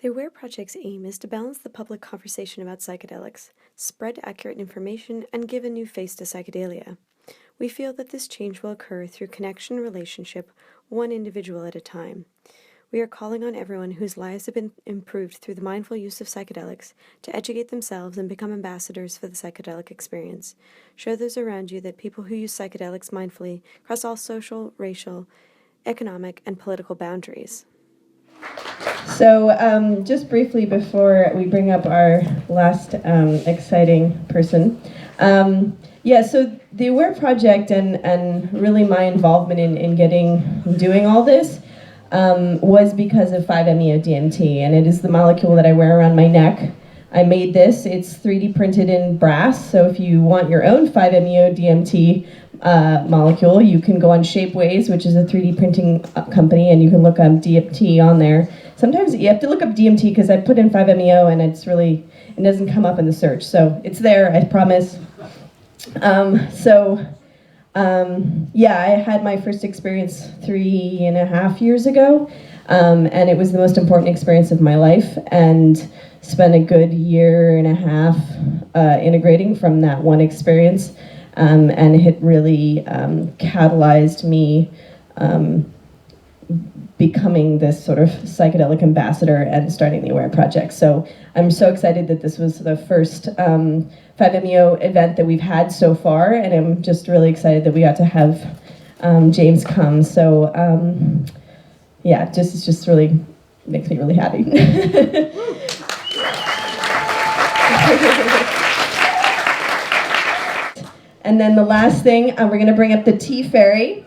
The AWARE project's aim is to balance the public conversation about psychedelics, spread accurate information, and give a new face to psychedelia. We feel that this change will occur through connection and relationship, one individual at a time. We are calling on everyone whose lives have been improved through the mindful use of psychedelics to educate themselves and become ambassadors for the psychedelic experience. Show those around you that people who use psychedelics mindfully cross all social, racial, economic, and political boundaries. So just briefly before we bring up our last exciting person, so the AWARE project and really my involvement in doing all this was because of 5-MeO-DMT, and it is the molecule that I wear around my neck. I made this. It's 3D printed in brass, so if you want your own 5-MeO-DMT molecule, you can go on Shapeways, which is a 3D printing company, and you can look up DMT on there. Sometimes you have to look up DMT because I put in 5-MeO and it doesn't come up in the search. So it's there, I promise. I had my first experience 3.5 years ago, and it was the most important experience of my life, and spent a good 1.5 integrating from that one experience, and it really catalyzed me becoming this sort of psychedelic ambassador and starting the AWARE project. So I'm so excited that this was the first 5-MeO event that we've had so far, and I'm just really excited that we got to have James come. So it just really makes me really happy. And then the last thing, we're going to bring up the Teafaerie.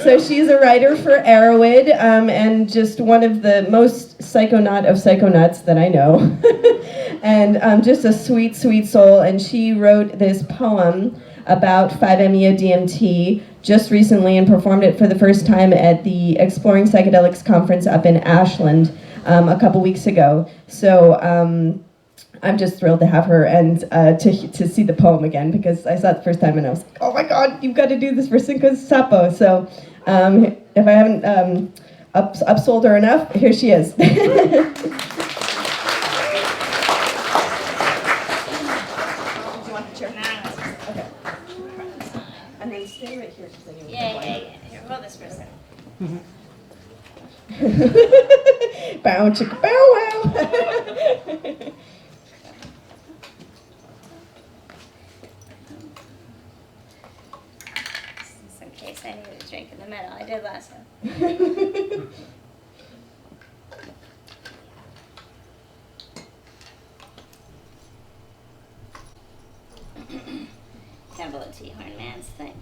So she's a writer for Arrowhead, and just one of the most psychonaut of psychonauts that I know. And just a sweet, sweet soul. And she wrote this poem about 5-MeO-DMT just recently and performed it for the first time at the Exploring Psychedelics conference up in Ashland a couple weeks ago. So I'm just thrilled to have her and to see the poem again, because I saw it the first time and I was like, oh my God, you've got to do this for Cinco de Sapo. So if I haven't upsold her enough, here she is. And then stay right here. Yeah. Here, hold this for a second. Bow chicka bow wow. Just in case I need a drink in the middle. I did last time. Temple of Tea Horn Man's thing.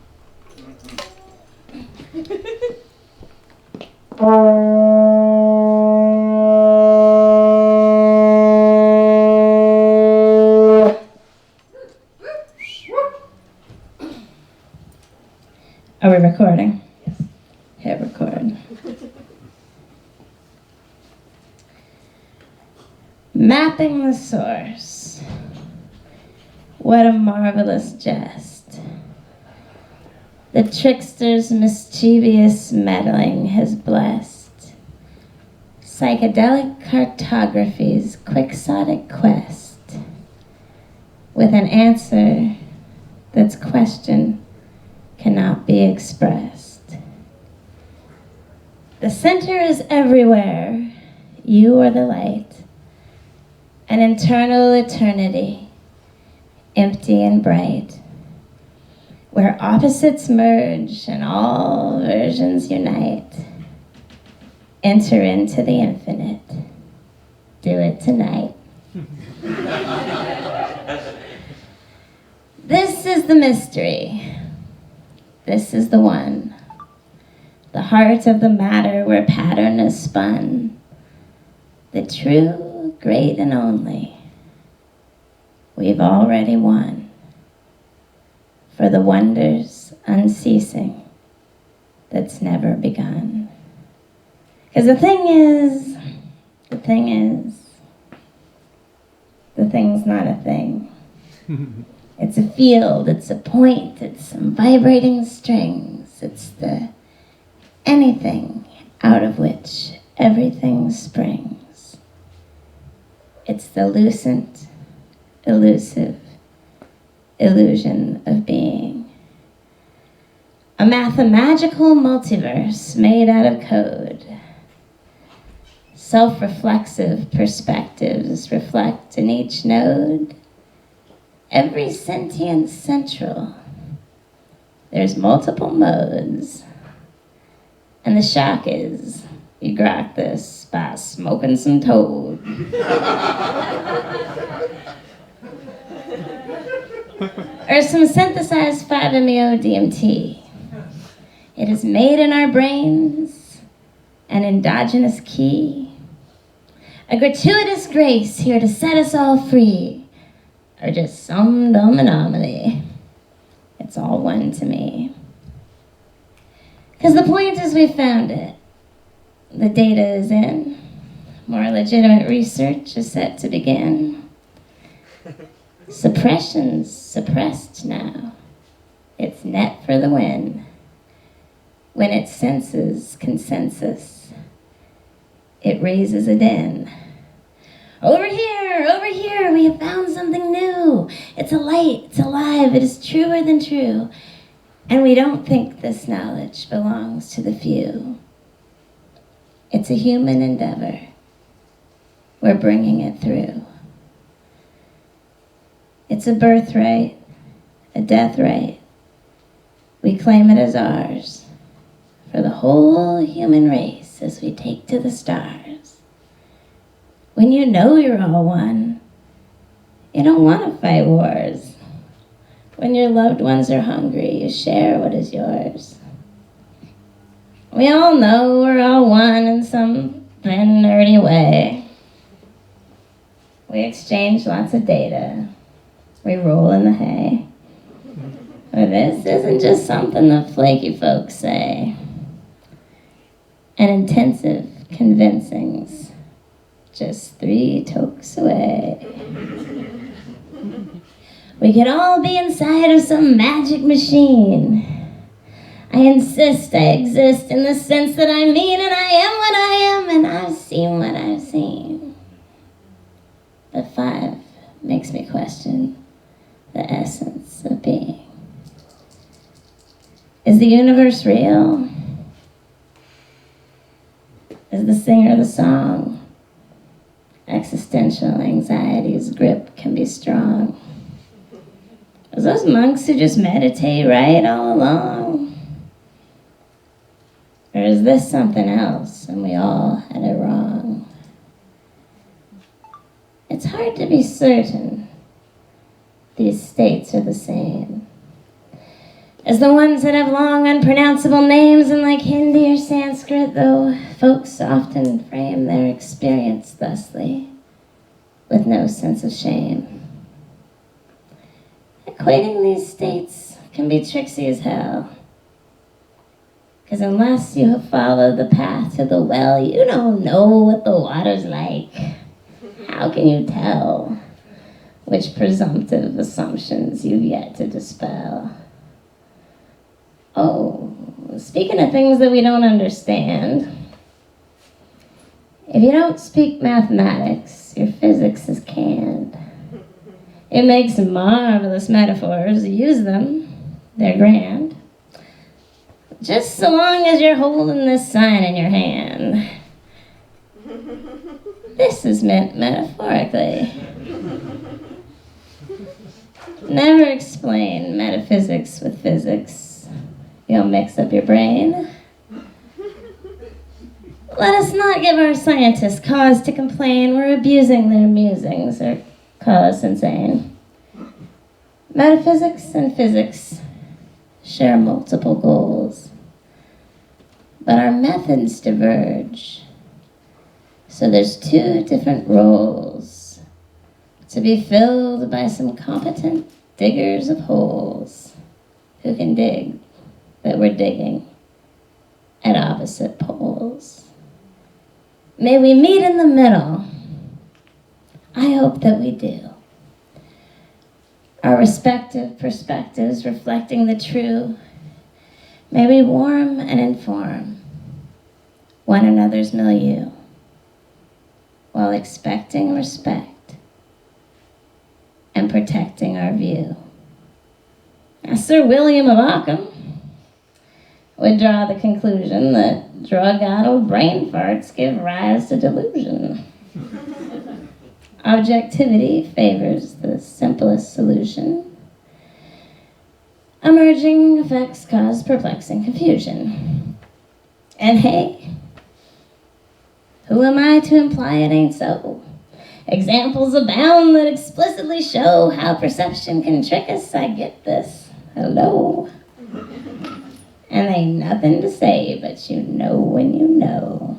Are we recording? Yes. Hit record. Mapping the source. What a marvelous jest. The trickster's mischievous meddling has blessed psychedelic cartography's quixotic quest with an answer that's question cannot be expressed. The center is everywhere. You are the light, an internal eternity, empty and bright, where opposites merge and all versions unite. Enter into the infinite. Do it tonight. This is the mystery. This is the one, the heart of the matter where pattern is spun, the true, great, and only. We've already won, for the wonders unceasing that's never begun. Because the thing's not a thing. It's a field, it's a point, it's some vibrating strings, it's the anything out of which everything springs. It's the lucent, elusive illusion of being. A mathematical multiverse made out of code. Self-reflexive perspectives reflect in each node. Every sentient central. There's multiple modes. And the shock is, you grok this by smoking some toad. Or some synthesized 5-MeO DMT. It is made in our brains, an endogenous key, a gratuitous grace here to set us all free, or just some dumb anomaly. It's all one to me. Because the point is we found it. The data is in. More legitimate research is set to begin. Suppression's suppressed now. It's net for the win. When it senses consensus, it raises a din. Over here, we have found something new. It's a light, it's alive, it is truer than true. And we don't think this knowledge belongs to the few. It's a human endeavor. We're bringing it through. It's a birthright, a death right. We claim it as ours for the whole human race as we take to the stars. When you know you're all one, you don't want to fight wars. When your loved ones are hungry, you share what is yours. We all know we're all one in some thin, nerdy way. We exchange lots of data. We roll in the hay. But this isn't just something the flaky folks say. An intensive convincing's just 3 tokes away. We could all be inside of some magic machine. I insist I exist in the sense that I mean, and I am what I am, and I've seen what I've seen. But 5 makes me question the essence of being. Is the universe real? Is the singer the song? Existential anxiety's grip can be strong. Was those monks who just meditate right all along? Or is this something else and we all had it wrong? It's hard to be certain these states are the same as the ones that have long unpronounceable names, and like Hindi or Sanskrit, though folks often frame their experience thusly, with no sense of shame. Equating these states can be tricksy as hell, because unless you have followed the path to the well, you don't know what the water's like. How can you tell which presumptive assumptions you've yet to dispel? Oh, speaking of things that we don't understand, if you don't speak mathematics, your physics is canned. It makes marvelous metaphors. Use them. They're grand. Just so long as you're holding this sign in your hand. This is meant metaphorically. Never explain metaphysics with physics. You'll mix up your brain. Let us not give our scientists cause to complain we're abusing their musings or call us insane. Metaphysics and physics share multiple goals, but our methods diverge. So there's 2 different roles to be filled by some competent diggers of holes who can dig that we're digging at opposite poles. May we meet in the middle. I hope that we do. Our respective perspectives reflecting the true. May we warm and inform. one another's milieu, while expecting respect and protecting our view. Now, Sir William of Ockham would draw the conclusion that drug-addled brain farts give rise to delusion. Objectivity favors the simplest solution. Emerging effects cause perplexing confusion. And hey, who am I to imply it ain't so? Examples abound that explicitly show how perception can trick us. I get this. Hello. And ain't nothing to say, but you know when you know.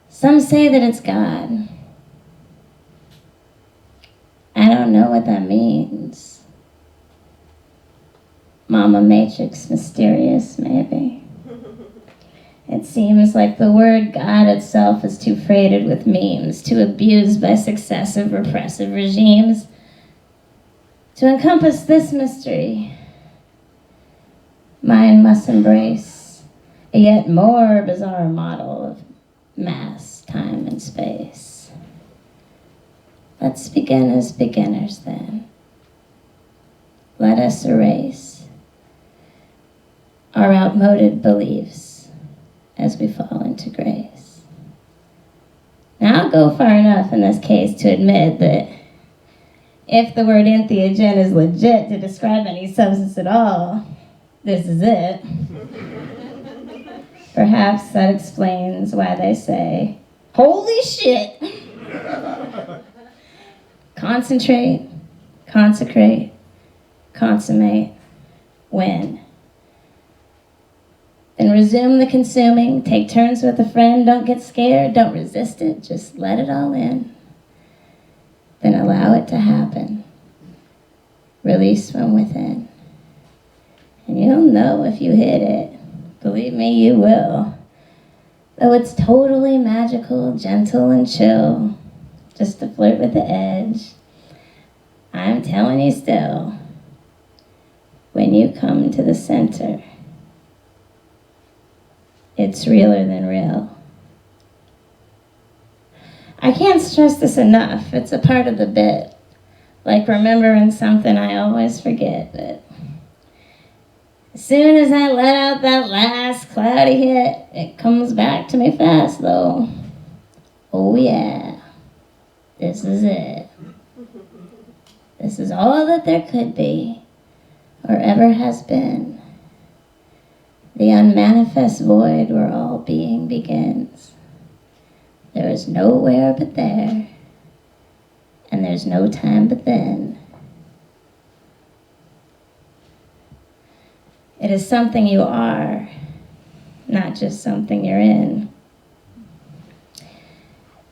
Some say that it's God. I don't know what that means. Mama Matrix mysterious, maybe. It seems like the word God itself is too freighted with memes, too abused by successive repressive regimes to encompass this mystery. Mine must embrace a yet more bizarre model of mass, time, and space. Let's begin as beginners then. Let us erase our outmoded beliefs as we fall into grace. Now, I'll go far enough in this case to admit that if the word entheogen is legit to describe any substance at all, this is it. Perhaps that explains why they say, holy shit! Concentrate, consecrate, consummate, win. Then resume the consuming, take turns with a friend, don't get scared, don't resist it, just let it all in. Then allow it to happen. Release from within. And you'll know if you hit it. Believe me, you will. Though it's totally magical, gentle, and chill, just to flirt with the edge, I'm telling you still, when you come to the center, it's realer than real. I can't stress this enough. It's a part of the bit. Like remembering something I always forget. But as soon as I let out that last cloudy hit, it comes back to me fast though. Oh yeah, this is it. This is all that there could be, or ever has been. The unmanifest void where all being begins. There is nowhere but there, and there's no time but then. It is something you are, not just something you're in.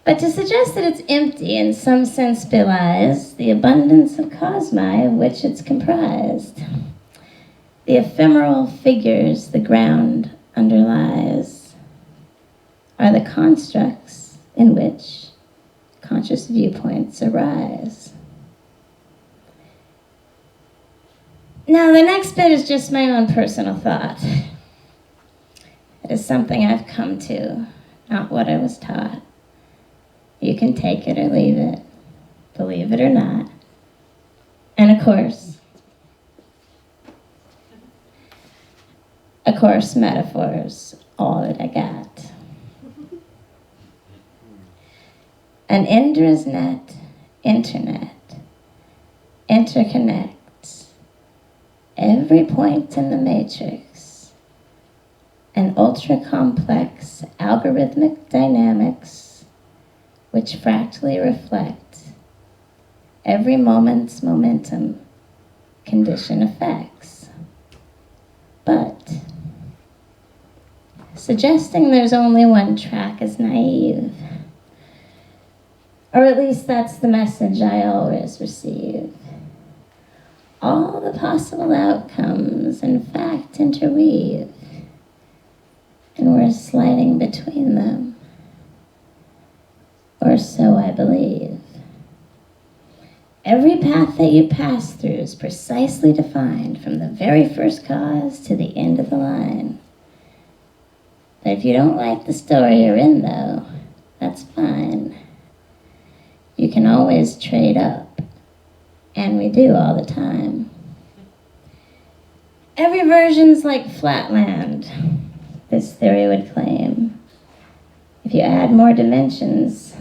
But to suggest that it's empty in some sense belies the abundance of cosmi of which it's comprised. The ephemeral figures the ground underlies are the constructs in which conscious viewpoints arise. Now, the next bit is just my own personal thought. It is something I've come to, not what I was taught. You can take it or leave it, believe it or not. And of course, metaphors, all that I got. An Indra's net, internet, interconnects every point in the matrix. An ultra-complex algorithmic dynamics which fractally reflect every moment's momentum, condition effects. But suggesting there's only one track is naive. Or at least that's the message I always receive. All the possible outcomes, in fact, interweave, and we're sliding between them. Or so I believe. Every path that you pass through is precisely defined from the very first cause to the end of the line. But if you don't like the story you're in, though, that's fine. You can always trade up, and we do all the time. Every version's like Flatland, this theory would claim. If you add more dimensions,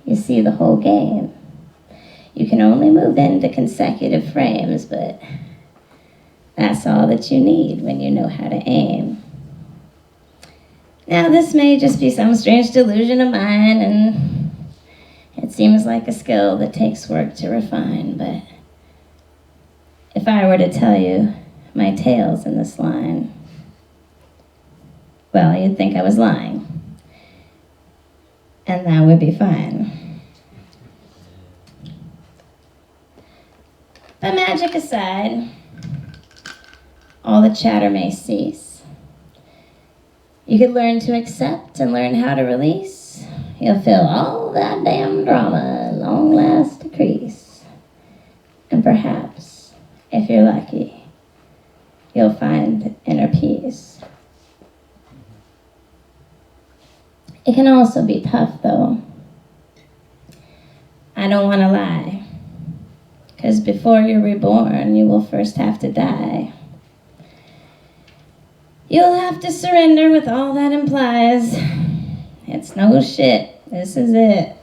you see the whole game. You can only move into consecutive frames, but that's all that you need when you know how to aim. Now, this may just be some strange delusion of mine, and it seems like a skill that takes work to refine, but if I were to tell you my tale's in this line, well, you'd think I was lying, and that would be fine. But magic aside, all the chatter may cease. You could learn to accept and learn how to release. You'll feel all that damn drama at long last decrease. And perhaps, if you're lucky, you'll find inner peace. It can also be tough, though. I don't want to lie, 'cause before you're reborn, you will first have to die. You'll have to surrender with all that implies. It's no shit, this is it.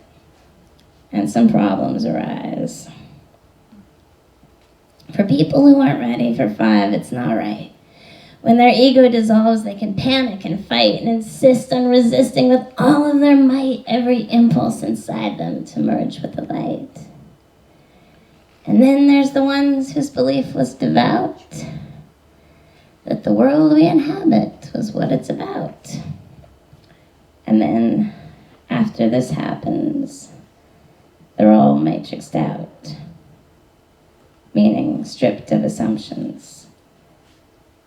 And some problems arise. For people who aren't ready for 5, it's not right. When their ego dissolves, they can panic and fight and insist on resisting with all of their might every impulse inside them to merge with the light. And then there's the ones whose belief was devout, that the world we inhabit was what it's about. And then, after this happens, they're all matrixed out, meaning stripped of assumptions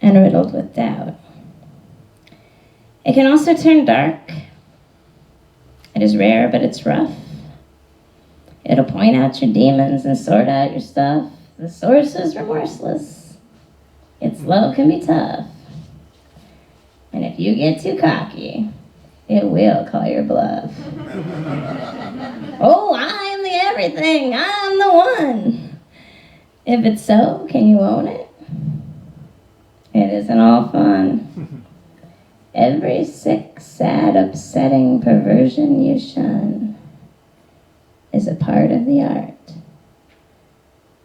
and riddled with doubt. It can also turn dark. It is rare, but it's rough. It'll point out your demons and sort out your stuff. The source is remorseless. Its love can be tough. And if you get too cocky, it will call your bluff. Oh, I am the everything. I'm the one. If it's so, can you own it? It isn't all fun. Every sick, sad, upsetting perversion you shun is a part of the art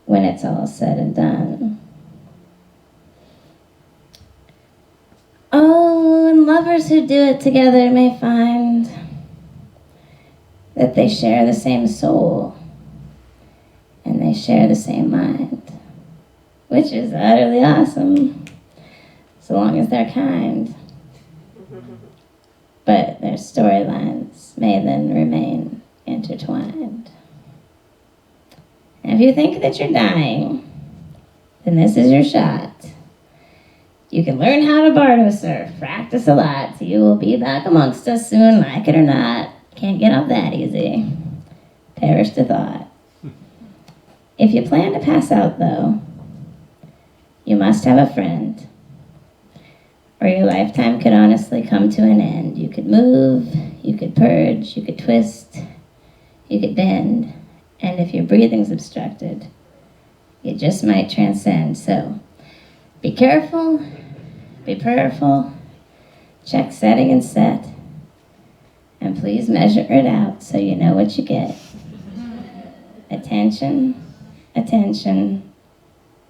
when it's all said and done. Oh, and lovers who do it together may find that they share the same soul and they share the same mind, which is utterly awesome, so long as they're kind. But their storylines may then remain intertwined. And if you think that you're dying, then this is your shot. You can learn how to bardo surf, practice a lot, so you will be back amongst us soon, like it or not. Can't get off that easy. Perish the thought. If you plan to pass out, though, you must have a friend, or your lifetime could honestly come to an end. You could move, you could purge, you could twist, you could bend, and if your breathing's obstructed, you just might transcend. So be careful, be prayerful, check setting and set, and please measure it out so you know what you get. Attention, attention,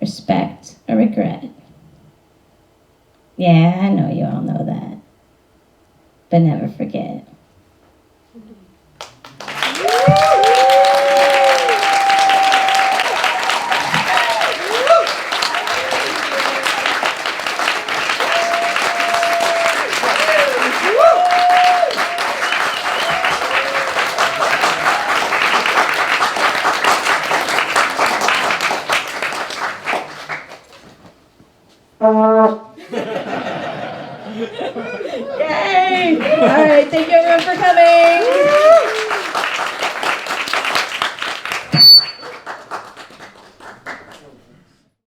respect, or regret. Yeah, I know you all know that, but never forget. Yay! All right, thank you everyone for coming.